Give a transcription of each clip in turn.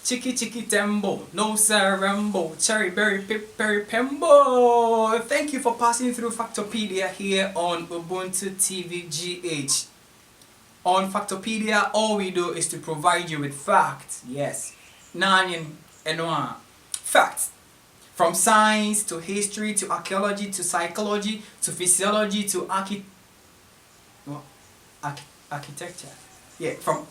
Chicky chicky tembo, no sarembo, cherry berry pip berry pembo. Thank you for passing through Factopedia here on Ubuntu TVGH. On Factopedia, all we do is to provide you with facts. Yes, nine and one facts. From science to history to archaeology to psychology to physiology to architecture. Yeah, from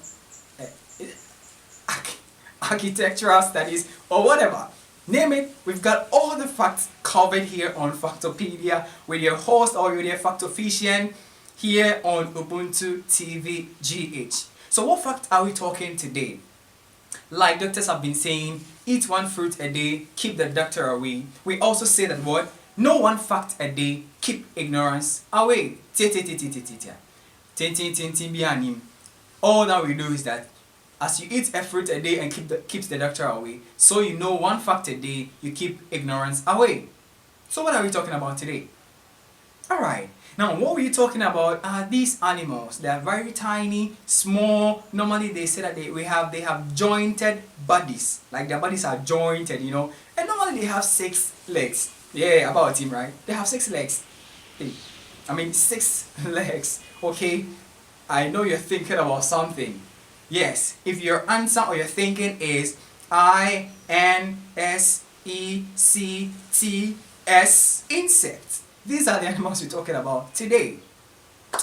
architectural studies or whatever. Name it, we've got all the facts covered here on Factopedia with your host or with your Factofician here on Ubuntu TV GH. So what fact are we talking today? Like doctors have been saying, eat one fruit a day, keep the doctor away. We also say that what? Know one fact a day, keep ignorance away. All that we do is that as you eat a fruit a day and keeps the doctor away, so you know one fact a day, you keep ignorance away. So what are we talking about today? Alright, now what we're talking about are these animals. They are very tiny, small. Normally they say that they have jointed bodies. Like their bodies are jointed, you know. And normally they have 6 legs. Yeah, about him, right? They have 6 legs. I mean 6 legs. Okay? I know you're thinking about something. Yes, if your answer or your thinking is INSECTS, insects. These are the animals we're talking about today.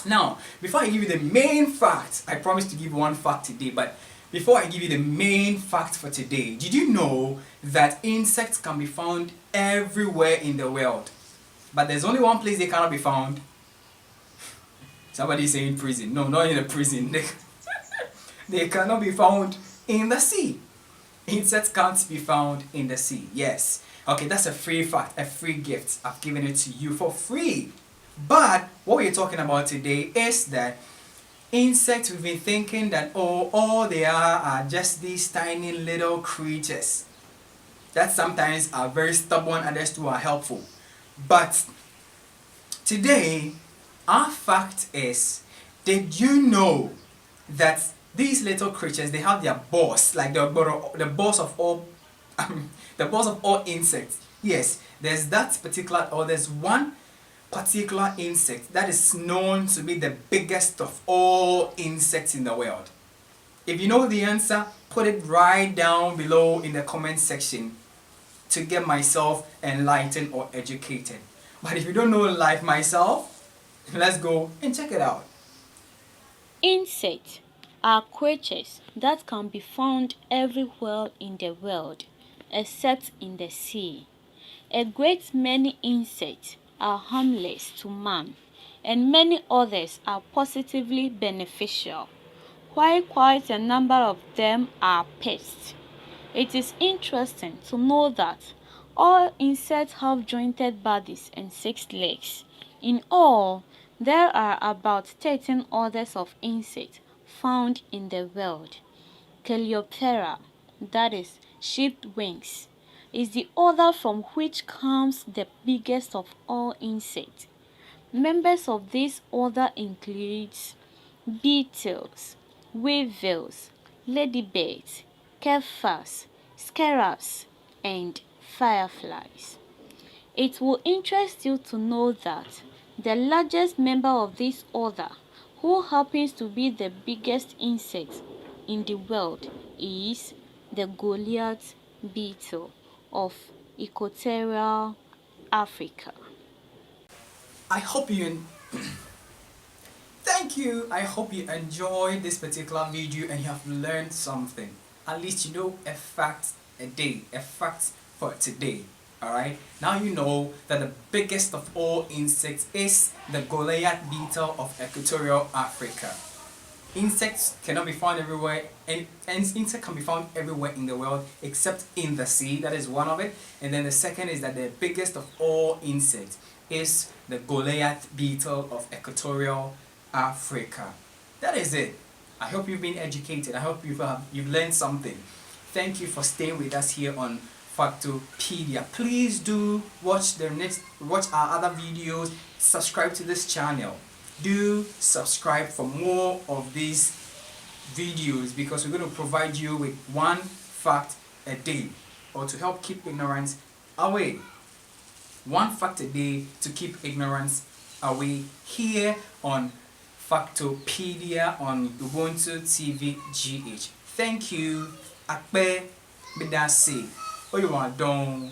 Now, before I give you the main fact, I promised to give one fact today, but before I give you the main fact for today, did you know that insects can be found everywhere in the world? But there's only one place they cannot be found. Somebody saying prison. No, not in a prison. They cannot be found in the sea. Insects can't be found in the sea. Yes. Okay, that's a free fact, a free gift. I've given it to you for free. But what we're talking about today is that insects, we've been thinking that all they are just these tiny little creatures that sometimes are very stubborn, others too are helpful. But today, our fact is, did you know that these little creatures, they have their boss, like the boss of all the boss of all insects. Yes, there's one particular insect that is known to be the biggest of all insects in the world. If you know the answer, put it right down below in the comment section to get myself enlightened or educated. But if you don't know like myself, let's go and check it out. Insects are creatures that can be found everywhere in the world except in the sea. A great many insects are harmless to man, and many others are positively beneficial, while quite a number of them are pests. It is interesting to know that all insects have jointed bodies and 6 legs. In all, there are about 13 orders of insects found in the world. Coleoptera, that is sheep wings, is the order from which comes the biggest of all insects. Members of this order includes beetles, weevils, ladybirds, kefas, scarabs, and fireflies. It will interest you to know that the largest member of this order, who happens to be the biggest insect in the world, is the Goliath beetle of Equatorial Africa. I hope you Thank you. I hope you enjoyed this particular video and you have learned something. At least you know a fact a day, a fact for today. Alright, now you know that the biggest of all insects is the Goliath beetle of Equatorial Africa. Insects cannot be found everywhere, and insects can be found everywhere in the world except in the sea. That is one of it. And then the second is that the biggest of all insects is the Goliath beetle of Equatorial Africa. That is it. I hope you've been educated. I hope you've learned something. Thank you for staying with us here on Factopedia. Please do watch our other videos. Subscribe to this channel. Do subscribe for more of these videos because we're going to provide you with one fact a day, or to help keep ignorance away. One fact a day to keep ignorance away here on Factopedia on Ubuntu TV GH. Thank you. Akpe Bedase. Oyewadon.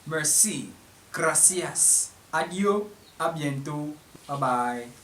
Merci. Gracias. Adio. A bientôt. Bye bye.